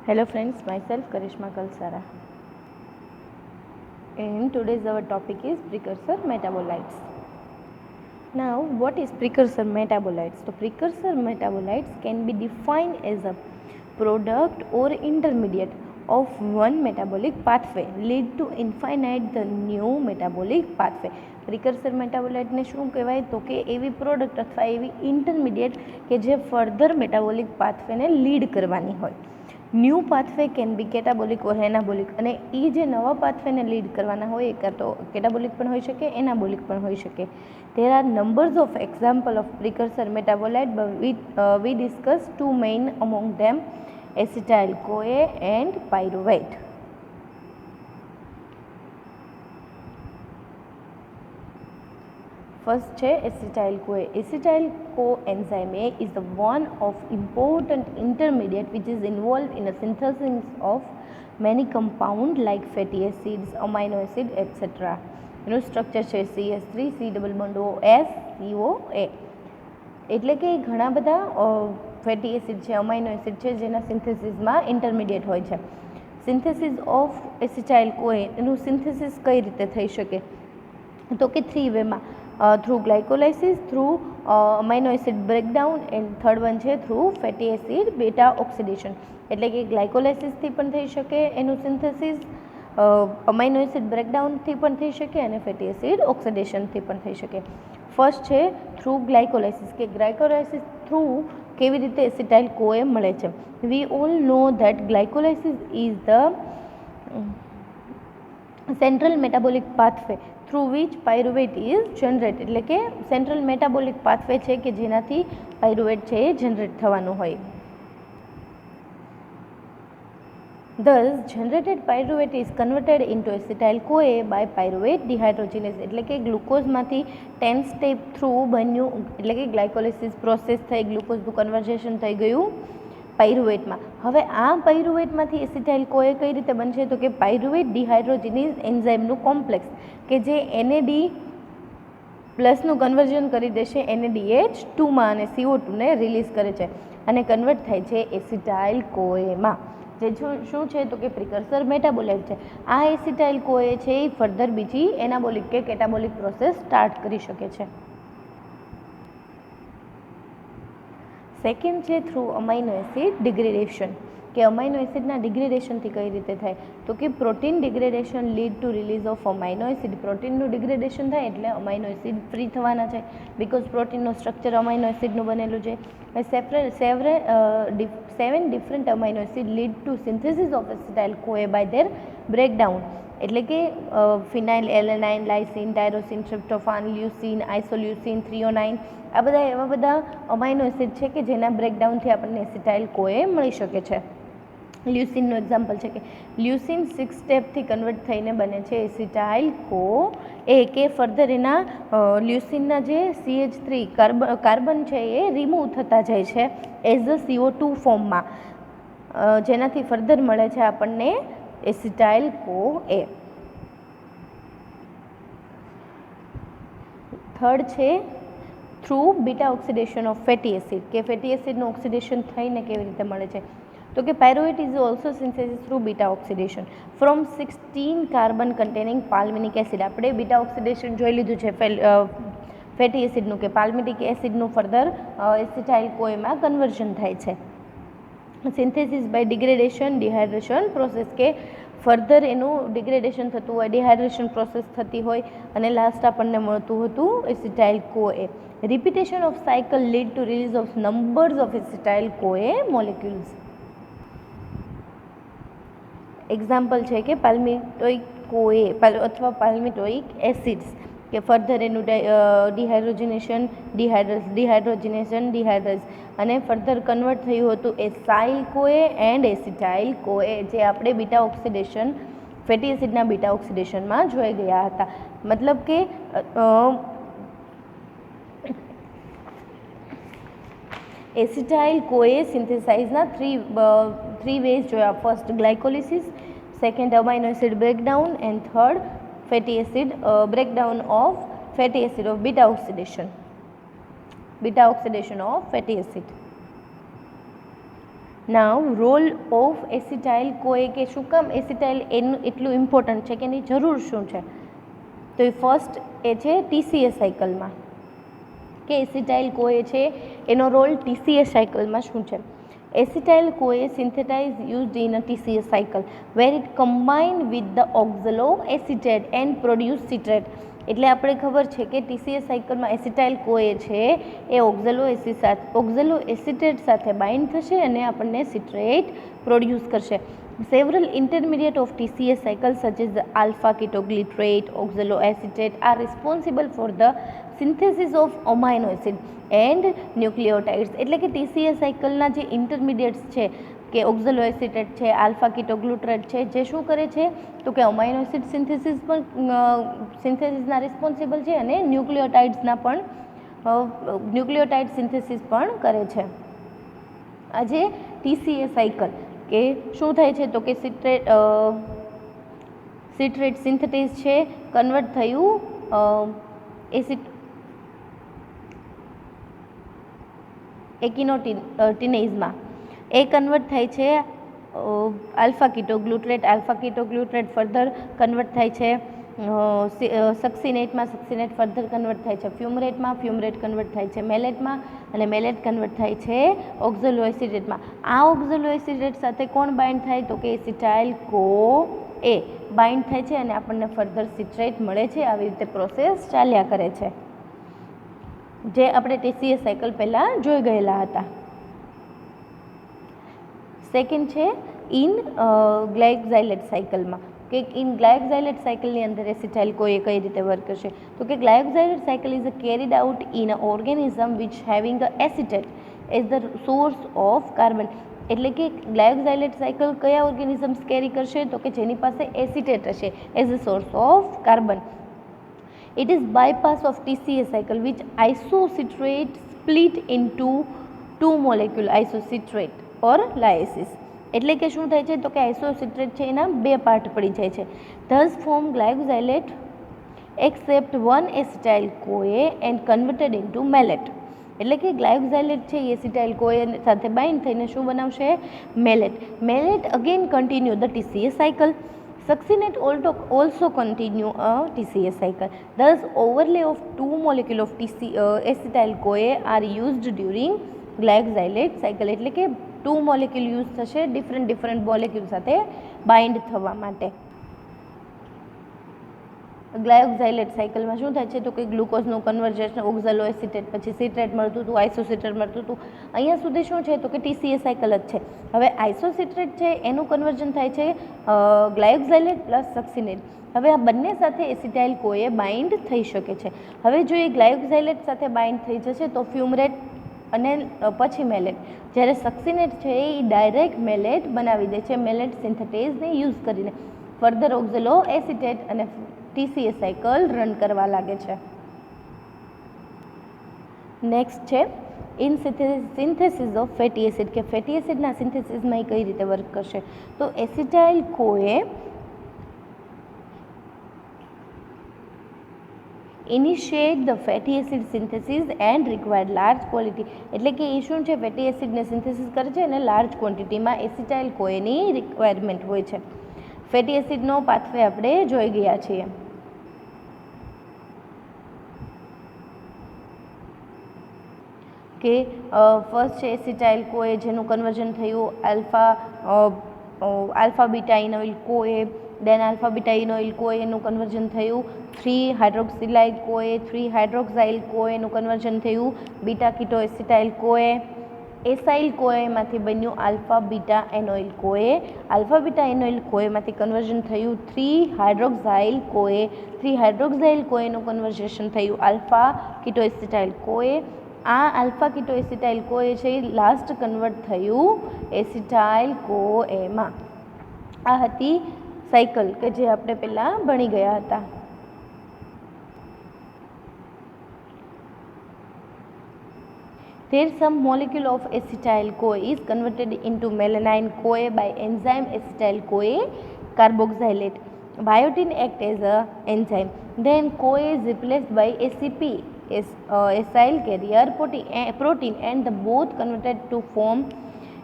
Hello friends, myself Karishma Kalsara, and today's our topic is precursor metabolites. Now, what is precursor metabolites? So, precursor metabolites can be defined as a product or intermediate of one metabolic pathway lead to infinite the new metabolic pathway. પ્રિકર્સર મેટાબોલાઇટને શું કહેવાય? તો કે એવી product અથવા એવી intermediate કે જે further metabolic પાથવેને lead કરવાની હોય. New pathway can be કેટાબોલિક or anabolic, અને એ જે નવા પાથવેને લીડ કરવાના હોય એ કાં તો કેટાબોલિક પણ હોઈ શકે, એનાબોલિક પણ હોઈ શકે. There are numbers of examples of precursor metabolite, but we discuss two main among them, acetyl-CoA and pyruvate. First છે acetyl-CoA. Acetyl-coenzyme A is the one of important intermediate which is involved in the synthesis of many compounds like fatty acids, amino acid, etc. એનું structure છે CH3 C double bond OS COA. એટલે કે ઘણા બધા fatty acid છે, amino acid છે, જેના સિન્થેસિસમાં intermediate હોય છે. સિન્થેસિસ ઓફ એસિટાઇલ-CoA એનું સિન્થેસિસ કઈ રીતે થઈ શકે? તો કે 3 વેમાં, through glycolysis, through amino acid breakdown, and third one છે through fatty acid beta oxidation. એટલે કે ગ્લાયકોલાઇસિસથી પણ થઈ શકે એનું સિન્થેસિસ, અમાઇનો એસિડ બ્રેકડાઉનથી પણ થઈ શકે અને ફેટી એસિડ ઓક્સિડેશનથી પણ થઈ શકે. ફર્સ્ટ છે થ્રુ ગ્લાયકોલાઇસિસ, કે ગ્લાયકોલાઇસિસ થ્રુ કેવી રીતે એસિટાઇલ-CoA મળે છે. We all know that glycolysis is the central metabolic pathway through which pyruvate is generate. એટલે કે સેન્ટ્રલ મેટાબોલિક પાથવે છે કે જેનાથી પાયરુવેટ છે એ જનરેટ થવાનું હોય. Thus, generated pyruvate is converted into acetyl-CoA by pyruvate dehydrogenase. એટલે કે ગ્લુકોઝમાંથી 10 સ્ટેપ થ્રુ બન્યું, એટલે કે ગ્લાયકોલિસિસ પ્રોસેસ થઈ, ગ્લુકોઝનું કન્વર્ઝેશન થઈ ગયું પાયરુવેટમાં. હવે આ પાયરુવેટમાંથી એસિટાઇલ-CoA કઈ રીતે બનશે? તો કે પાયરુવેટ ડિહાઇડ્રોજિનેઝ એન્ઝાઇમનું કોમ્પ્લેક્સ કે જે NAD પ્લસનું કન્વર્ઝન કરી દેશે NADH2માં અને CO2 ને રિલીઝ કરે છે અને કન્વર્ટ થાય છે એસિટાઇલ-CoAમાં, જે શું છે તો કે પ્રિકર્સર મેટાબોલાઇટ છે. આ એસિટાઇલ-CoA છે એ ફર્ધર બીજી એનાબોલિક કે કેટાબોલિક પ્રોસેસ સ્ટાર્ટ કરી શકે છે. સેકન્ડ છે થ્રુ અમાઇનો એસિડ ડિગ્રેડેશન, કે અમાઇનો એસિડના ડિગ્રેડેશનથી કઈ રીતે થાય? તો કે protein degradation lead to release of amino acid. પ્રોટીનનું ડિગ્રેડેશન થાય એટલે અમાઇનો એસિડ ફ્રી થવાના છે, બિકોઝ પ્રોટીનનું સ્ટ્રક્ચર અમાઇનો એસિડનું બનેલું છે. 7 different amino acid lead to synthesis of acetyl-CoA by their breakdown. એટલે કે ફિનાઇલ એલેનાઇન, લાઇસિન, ટાયરોસિન, ટ્રિપ્ટોફાન, લ્યુસીન, આઇસોલ્યુસીન, થ્રીઓનાઇન, આ બધા એવા બધા અમાઇનો એસિડ છે કે જેના બ્રેકડાઉનથી આપણને એસિટાઇલ-CoA મળી શકે છે. લ્યુસીનનું એક્ઝામ્પલ છે કે લ્યુસીન 6 સ્ટેપથી કન્વર્ટ થઈને બને છે એસિટાઇલ-CoA, કે ફર્ધર એના લ્યુસીનના જે CH3 કાર્બન છે એ રિમૂવ થતા જાય છે એઝ અ CO2 ફોર્મમાં, જેનાથી ફર્ધર મળે છે આપણને એસિટાઇલ-CoA. થર્ડ છે through beta oxidation of fatty acid, કે ફેટી એસિડનું ઓક્સિડેશન થઈને કેવી રીતે મળે છે? તો કે pyruvate is also synthesis through beta oxidation from 16 carbon containing palmitic acid. આપણે બીટા ઓક્સિડેશન જોઈ લીધું છે ફેટી એસિડનું, કે પાલ્મિટિક એસિડનું ફર્ધર એસિટાઇલ-CoAમાં કન્વર્ઝન થાય છે. Synthesis by degradation dehydration process, કે ફર્ધર એનું ડિગ્રેડેશન થતું હોય, ડિહાઇડ્રેશન પ્રોસેસ થતી હોય અને લાસ્ટ આપણને મળતું હતું acetyl CoA. Repetition of cycle lead to release of numbers of acetyl CoA molecules. Example છે કે પાલ્મિટોઇક CoA અથવા પાલ્મિટોઇક એસિડ્સ, કે ફર્ધર એનું ડિહાઇડ્રોજિનેશન અને ફર્ધર કન્વર્ટ થયું હતું એસાઇલ-CoA એન્ડ એસિટાઇલ-CoA, જે આપણે બીટા ઓક્સિડેશન ફેટી એસિડના બીટા ઓક્સિડેશનમાં જોઈ ગયા હતા. મતલબ કે એસિટાઇલ-CoA સિન્થેસાઇઝના 3 વેઝ જોયા. First glycolysis, second amino acid breakdown, and third fatty acid breakdown of fatty acid of beta oxidation of fatty acid. Now role of acetyl CoA કે શું કામ એસિટાઇલ એનું એટલું ઇમ્પોર્ટન્ટ છે કે એની જરૂર શું છે, તો એ ફર્સ્ટ એ છે ટીસીએસ સાયકલમાં કે એસિટાઇલ કોએ છે એનો રોલ ટીસીએસ સાયકલમાં શું છે. Acetyl CoA synthesize used in a TCS cycle where it combined with the oxaloacetate and produce citrate. એટલે આપણે ખબર છે કે TCS સાયકલમાં એસિટાઇલ કોએ છે એ ઓક્ઝેલોએસિટેટ સાથે બાઇન્ડ થશે અને આપણને સિટ્રેટ પ્રોડ્યુસ કરશે. Several intermediate of TCS cycle such as the alpha ketoglutarate, oxaloacetate are responsible for the synthesis of amino acid and nucleotides. એટલે કે TCS સાયકલના જે ઇન્ટરમિડિયેટ્સ છે કે ઓક્ઝેલોએસિટેટ છે, આલ્ફા કિટોગ્લુટરેટ છે, જે શું કરે છે તો કે અમાઇનો એસિડ સિન્થેસિસના રિસ્પોન્સિબલ છે અને ન્યુક્લિયોટાઇડ સિન્થેસિસ પણ કરે છે. આજે TCS સાયકલ કે શું થાય છે તો કે સિટ્રેટ સિન્થેટિસ છે કન્વર્ટ થયું એકિનોટિનેઝમાં, એ કન્વર્ટ થાય છે આલ્ફા કિટોગ્લુટરેટ ફર્ધર કન્વર્ટ થાય છે સક્સિનેટમાં, સક્સિનેટ ફર્ધર કન્વર્ટ થાય છે ફ્યુમરેટ કન્વર્ટ થાય છે મેલેટમાં, અને મેલેટ કન્વર્ટ થાય છે ઓક્ઝેલોએસિટેટમાં. આ ઓક્ઝેલોએસિટેટ સાથે કોણ બાઇન્ડ થાય તો કે એસિટાઇલ કોએ બાઇન્ડ થાય છે અને આપણને ફર્ધર સિટ્રેટ મળે છે. આવી રીતે પ્રોસેસ ચાલ્યા કરે છે જે આપણે TCS સાયકલ પહેલાં જોઈ ગયેલા હતા. સેકન્ડ છે ઇન ગ્લાયકોઝાઇલેટ સાયકલમાં કે ઇન ગ્લાયકોઝાઇલેટ સાયકલની અંદર એસિટાઇલ કોએ કઈ રીતે વર્ક કરશે તો કે glyoxylate cycle is carried out in a organism which having a acetate as the source of carbon. એટલે કે ગ્લાયકોઝાઇલેટ સાયકલ કયા ઓર્ગેનિઝમ્સ કેરી કરશે તો કે જેની પાસે એસિટેટ હશે as a source of carbon. It is bypass of TCS cycle which isocitrate split into two molecule isocitrate or lysis. એટલે કે શું થાય છે તો કે આઇસોસિટ્રેટ છે એના બે પાર્ટ પડી જાય છે. Thus form glycosylate except one acetyl CoA and converted into malate. એટલે કે ગ્લાયકોઝાઇલેટ છે એ એસિટાઇલ કોએ સાથે બાઇન્ડ થઈને શું બનાવશે mallet again continue the TCS cycle. Succinate also continue a TCS cycle. Thus, overlay of two molecule of acetyl CoA are used during glycosylate cycle. એટલે કે two molecule use થશે ડિફરન્ટ મોલેક્યુલ સાથે bind થવા માટે. ગ્લાયકોઝાઇલેટ સાયકલમાં શું થાય છે તો કે ગ્લુકોઝનું કન્વર્ઝેશન ઓક્ઝાલોએસિટેટ પછી સિટ્રેટ મળતું હતું, આઇસોસિટ્રેટ મળતું હતું. અહીંયા સુધી શું છે તો કે TCS સાયકલ જ છે. હવે આઇસોસિટ્રેટ છે એનું કન્વર્ઝન થાય છે ગ્લાયકોઝાઇલેટ પ્લસ સક્સિનેટ. હવે આ બંને સાથે એસિટાઇલ કોએ બાઇન્ડ થઈ શકે છે. હવે જો એ ગ્લાયકોઝાઇલેટ સાથે બાઇન્ડ થઈ જશે તો ફ્યુમરેટ અને પછી મેલેટ. જ્યારે સક્સિનેટ છે એ ડાયરેક્ટ મેલેટ બનાવી દે છે મેલેટ સિન્થેટેઝને યુઝ કરીને. ફર્ધર ઓક્ઝાલોએસિટેટ અને TCS સાયકલ રન કરવા લાગે છે. નેક્સ્ટ છે in synthesis of fatty acid કે ફેટી એસિડના સિન્થેસિસમાં એ કઈ રીતે વર્ક કરશે તો acetyl કોએ initiate the fatty acid synthesis and required large quality. એટલે કે એ શું છે ફેટી એસિડને સિન્થેસિસ કરે છે અને લાર્જ ક્વોન્ટિટીમાં એસિટાઇલ કોએની રિક્વાયરમેન્ટ હોય છે. ફેટી એસિડનો પાથવે આપણે જોઈ ગયા છીએ. કે ફર્સ્ટ છે એસિટાઇલ કોએ જેનું કન્વર્ઝન થયું આલ્ફા બીટા ઇનોઇલ કોએ, દેન આલ્ફા બીટા ઇનોઇલ કોએનું કન્વર્ઝન થયું 3-હાઇડ્રોક્સિલાઇલ કોએ, 3-હાઇડ્રોક્સાઇલ કોએનું કન્વર્ઝન થયું બીટા કીટો એસિટાઇલ કોએ. એસાઇલ કોએમાંથી બન્યું alpha beta એનોઇલ કોએ, alpha beta એનોઇલ કોએમાંથી conversion થયું 3-હાઇડ્રોક્સાઇલ કોએ, 3-હાઇડ્રોક્સાઇલ કોએનું કન્વર્ઝેશન થયું આલ્ફા કીટો એસિટાઇલ કોએ. આ આલ્ફા કીટો એસિટાઇલ કોએ છે એ લાસ્ટ કન્વર્ટ થયું એસિટાઇલ કોએમાં. આ હતી સાયકલ કે જે આપણે પહેલાં ભણી ગયા હતા. There some molecule of acetyl CoA is converted into melanine CoA by enzyme acetyl CoA carboxylate. Biotin act as a enzyme. Then CoA is replaced by ACP, acyl carrier protein, and the both converted to form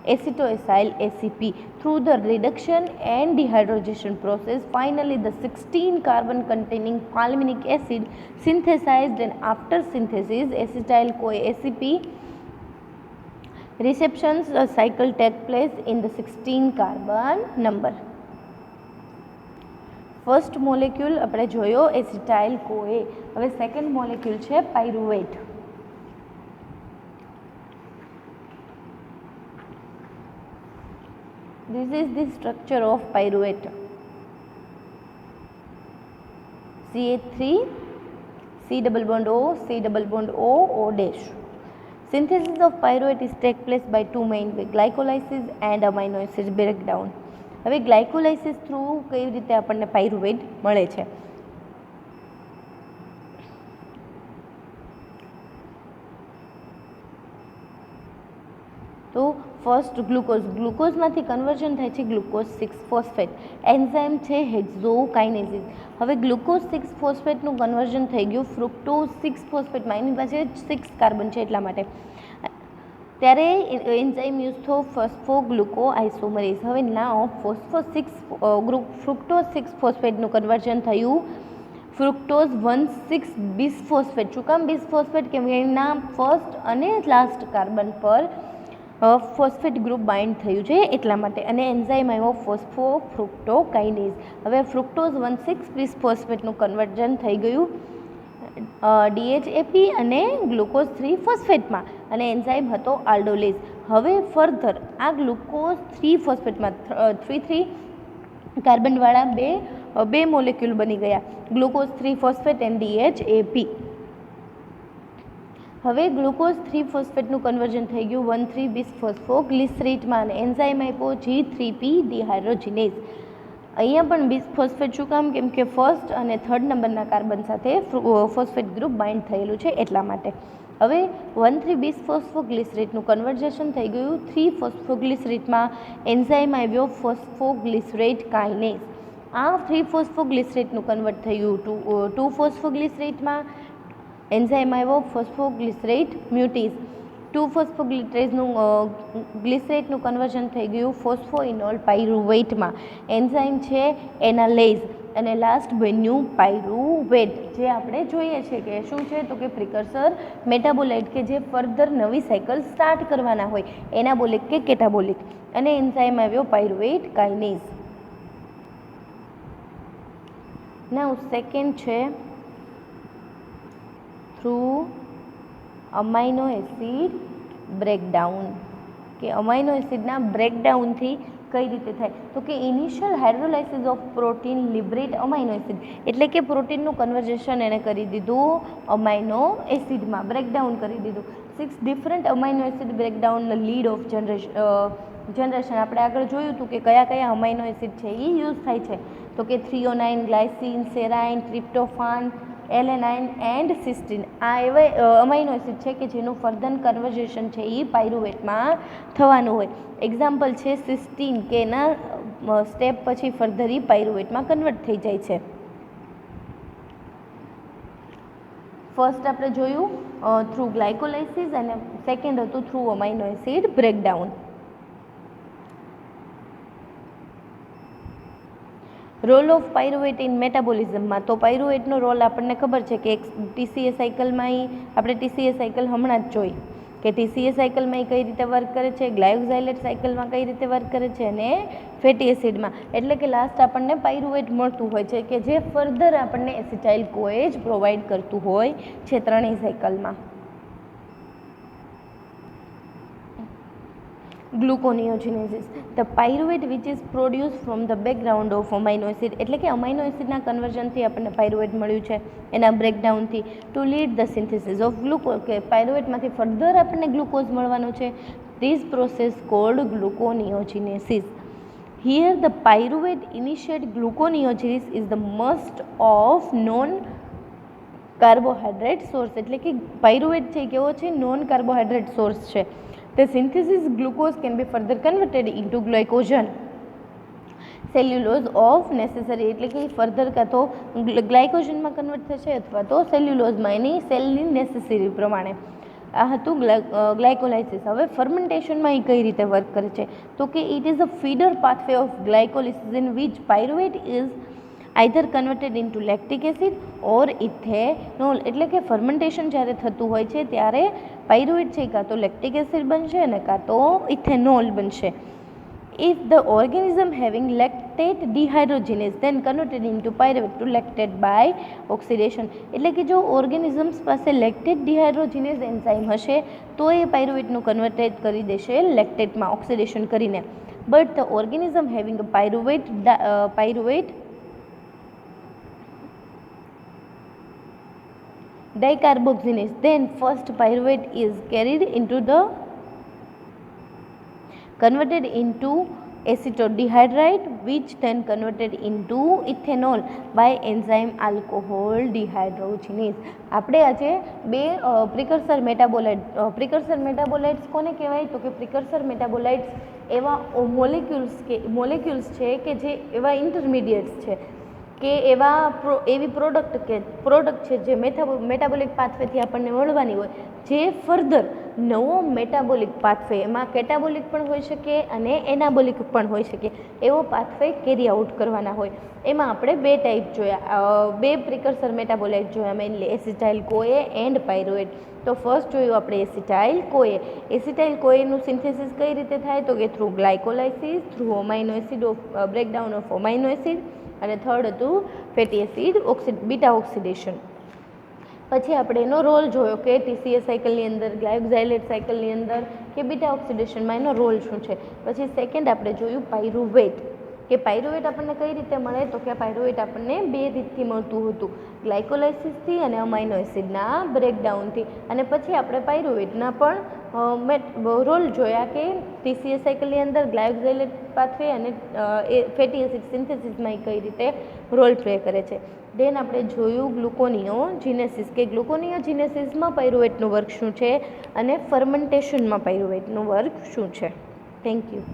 acetoacyl ACP. Through the reduction and dehydrogenation process, finally the 16 carbon containing palminic acid synthesized, and after synthesis acetyl-CoA ACP receptions cycle take place in the 16 carbon number. First molecule આપણે જોયો acetyl કોએ. હવે second molecule છે pyruvate. This is the structure of pyruvate. CH3, C double bond O, C double bond O, O dash. Synthesis of pyruvate is take place by two main ways, glycolysis and amino acid breakdown. હવે ગ્લાયકોલાઇસિસ through કઈ રીતે આપણને pyruvate મળે છે? તો first ગ્લુકોઝમાંથી conversion થાય છે glucose 6 phosphate. Enzyme છે હેક્ઝોકાઇનેસિસ. હવે ગ્લુકોઝ 6 ફોસ્ફેટનું કન્વર્ઝન થઈ ગયું ફ્રુક્ટોઝ 6 ફોસ્ફેટમાં. એની પાસે 6 કાર્બન છે એટલા માટે. ત્યારે એન્ઝાઇમ યુઝ થો ફોસ્ફોગ્લુકો આઇસોમરેઝ. હવે નાવ ફ્રુક્ટોઝ 6 ફોસ્ફેટનું કન્વર્ઝન થયું ફ્રુક્ટોઝ 1,6 બિસફોસ્ફેટ. શું કામ બિસફોસ્ફેટ? કેમ કે એના ફર્સ્ટ અને લાસ્ટ કાર્બન પર ફોસ્ફેટ ગ્રુપ બાઇન્ડ થયું છે એટલા માટે. અને એન્ઝાઇમ આવ્યો ફોસ્ફોફ્રુક્ટોકાઇનેઝ. હવે ફ્રુક્ટોઝ 1,6 બિસફોસ્ફેટનું કન્વર્ઝન થઈ ગયું DHAP અને ગ્લુકોઝ 3 ફોસ્ફેટમાં, અને એન્ઝાઇમ હતો આલ્ડોલેઝ. હવે ફર્ધર આ ગ્લુકોઝ 3 ફોસ્ફેટમાં 3 કાર્બનવાળા બે મોલેક્યુલ બની ગયા, ગ્લુકોઝ 3 ફોસ્ફેટ એન્ડ DHAP. હવે ગ્લુકોઝ 3 ફોસ્ફેટનું કન્વર્ઝન થઈ ગયું 1,3 બિસફોસ્ફોગ્લિસરેટમાં, અને એન્ઝાઇમ આપ્યો G3P ડિહાઇડ્રોજિનેઝ. અહીંયા પણ બિસફોસ્ફેટ શું કામ? કેમ કે ફર્સ્ટ અને થર્ડ નંબરના કાર્બન સાથે ફોસ્ફેટ ગ્રુપ બાઇન્ડ થયેલું છે એટલા માટે. હવે 1,3 બિસફોસ્ફોગ્લિસરેટનું કન્વર્ઝેશન થઈ ગયું 3 ફોસ્ફોગ્લિસરેટમાં, એન્ઝાઇમ આવ્યો ફોસ્ફોગ્લિસરેટ કાઇનેઝ. આ 3 ફોસ્ફોગ્લિસરેટનું કન્વર્ટ થયું 2 ફોસ્ફોગ્લિસરેટમાં, એન્ઝાઇમ આવ્યો ફોસ્ફોગ્લિસરેટ મ્યુટીઝ. 2 ફોસ્ફોગ્લિસરેટનું કન્વર્ઝન થઈ ગયું ફોસ્ફોઇનોલ પાયરુવેટમાં, એન્ઝાઇમ છે એનાલેઝ. અને લાસ્ટ બન્યું પાયરુવેટ, જે આપણે જોઈએ છે કે શું છે તો કે પ્રિકર્સર મેટાબોલાઇટ, કે જે ફર્ધર નવી સાયકલ સ્ટાર્ટ કરવાના હોય, એનાબોલિક કે કેટાબોલિક. અને એન્ઝાઇમ આવ્યો પાયરુવેટ કાઇનેઝ. નાઉ સેકન્ડ છે થ્રુ અમાઇનો એસિડ બ્રેકડાઉન, કે અમાઇનો એસિડના બ્રેકડાઉનથી કઈ રીતે થાય તો કે initial hydrolysis of protein liberate amino acid, એટલે કે પ્રોટીનનું કન્વર્ઝેશન એને કરી દીધું અમાઇનો એસિડમાં, બ્રેકડાઉન કરી દીધું. 6 different amino acid breakdown lead of generation. આપણે આગળ જોયું હતું કે કયા કયા અમાઇનો એસિડ છે એ યુઝ થાય છે, તો કે થ્રીઓનાઇન, ગ્લાયસિન, સેરાઇન, ટ્રિપ્ટોફાન, એલેનાઇન એન્ડ સિસ્ટીન. આ એવા અમાઇનો એસિડ છે કે જેનું ફર્ધર કન્વર્ઝેશન છે એ પાયરુવેટમાં થવાનું હોય. એક્ઝામ્પલ છે સિસ્ટીન, કે એના સ્ટેપ પછી ફર્ધર એ પાયરુવેટમાં કન્વર્ટ થઈ જાય છે. ફર્સ્ટ આપણે જોયું થ્રુ ગ્લાયકોલાઇસિસ, અને સેકન્ડ હતું through amino acid breakdown. Role of pyruvate in મેટાબોલિઝમમાં, તો પાયરુવેટનો રોલ આપણને ખબર છે કે TCA સાયકલમાં આપણે TCA સાયકલ હમણાં જ જોઈ કે TCA સાયકલમાં એ કઈ રીતે વર્ક કરે છે, ગ્લાયોક્સાઇલેટ સાયકલમાં કઈ રીતે વર્ક કરે છે, અને ફેટી એસિડમાં. એટલે કે લાસ્ટ આપણને પાયરુવેટ મળતું હોય છે કે જે ફર્ધર આપણને એસિટાઇલ કોએ જ પ્રોવાઈડ કરતું હોય છે ત્રણેય સાયકલમાં. Gluconeogenesis, the pyruvate which is produce from the background of amino acid, એટલે કે અમાઇનો એસિડના કન્વર્ઝનથી આપણને પાયરુવેટ મળ્યું છે એના બ્રેકડાઉનથી, to lead the synthesis of glucose, કે પાયરુવેટમાંથી ફર્ધર આપણને ગ્લુકોઝ મળવાનો છે. This process called gluconeogenesis. Here the pyruvate initiate gluconeogenesis is the must of non carbohydrate source, એટલે કે પાયરુવેટ છે કેવો છે? નોન કાર્બોહાઈડ્રેટ સોર્સ છે. The synthesis glucose can be further converted into glycogen cellulose of necessary, એટલે કે further કાં તો ગ્લાયકોજનમાં કન્વર્ટ થશે અથવા તો સેલ્યુલોઝમાં એની સેલની નેસેસરી પ્રમાણે. આ હતું ગ્લાયકોલાઇસિસ. હવે ફર્મેન્ટેશનમાં એ કઈ રીતે વર્ક કરે છે તો કે it is a feeder pathway of glycolysis in which pyruvate is either converted into lactic acid or ethanol. એટલે કે ફર્મેન્ટેશન જ્યારે થતું હોય છે ત્યારે પાયરુવેટ છે કાં તો લેક્ટિક એસિડ બનશે અને કાં તો ઇથેનોલ બનશે. If the organism having lactate dehydrogenase then converted into pyruvate to lactate by oxidation. એટલે કે જો ઓર્ગેનિઝમ્સ પાસે લેક્ટેટ ડિહાઇડ્રોજિનેઝ એન્ઝાઇમ હશે તો એ પાયરુવેટનું કન્વર્ટેડ કરી દેશે લેક્ટેટમાં ઓક્સિડેશન કરીને. But the organism having a pyruvate dicarboxylase then first pyruvate is carried into the converted into acetaldehyde which then converted into ethanol by enzyme alcohol dehydrogenase. આપણે આજે બે પ્રિકર્સર metabolites કોને કહેવાય તો કે પ્રિકર્સર મેટાબોલાઇટ્સ એવા મોલેક્યુલ્સ છે કે જે એવા ઇન્ટરમીડિયેટ્સ છે કે એવી પ્રોડક્ટ છે જે મેટાબોલિક પાથવેથી આપણને મળવાની હોય જે ફર્ધર નવો મેટાબોલિક પાથવે એમાં કેટાબોલિક પણ હોઈ શકે અને એનાબોલિક પણ હોઈ શકે એવો પાથવે કેરી આઉટ કરવાના હોય. એમાં આપણે બે ટાઈપ જોયા, બે પ્રિકર્સર મેટાબોલાઇટ જોયા mainly, acetyl CoA and pyruvate. તો ફર્સ્ટ જોયું આપણે એસિટાઇલ કોએ. એસિટાઇલ કોએનું સિન્થેસિસ કઈ રીતે થાય તો કે through glycolysis, through amino acid breakdown of amino acid, અને થર્ડ હતું ફેટી એસિડ બીટા ઓક્સિડેશન. પછી આપણે એનો રોલ જોયો કે ટીસીએ સાયકલની અંદર, ગ્લાયકોઝાઇલેટ સાયકલની અંદર કે બીટા ઓક્સિડેશનમાં એનો રોલ શું છે. પછી સેકન્ડ આપણે જોયું પાયરુવેટ, કે પાયરુવેટ આપણને કઈ રીતે મળે તો કે પાયરુવેટ આપણને બે રીતથી મળતું હતું, ગ્લાયકોલાઇસિસથી અને અમાઇનો એસિડના બ્રેકડાઉનથી. અને પછી આપણે પાયરુવેટના પણ રોલ જોયા કે ટીસીએ સાયકલની અંદર ગ્લાયકોઝાઇલેટ પાથવે અને ફેટી એસિડ સિન્થેસિસમાં કઈ રીતે રોલ પ્લે કરે છે. દેન આપણે જોયું ગ્લુકોનિયોજિનેસિસ, કે ગ્લુકોનિયોજિનેસિસમાં પાયરુવેટનું વર્ક શું છે અને ફર્મેન્ટેશનમાં પાયરુવેટનું વર્ક શું છે. Thank you.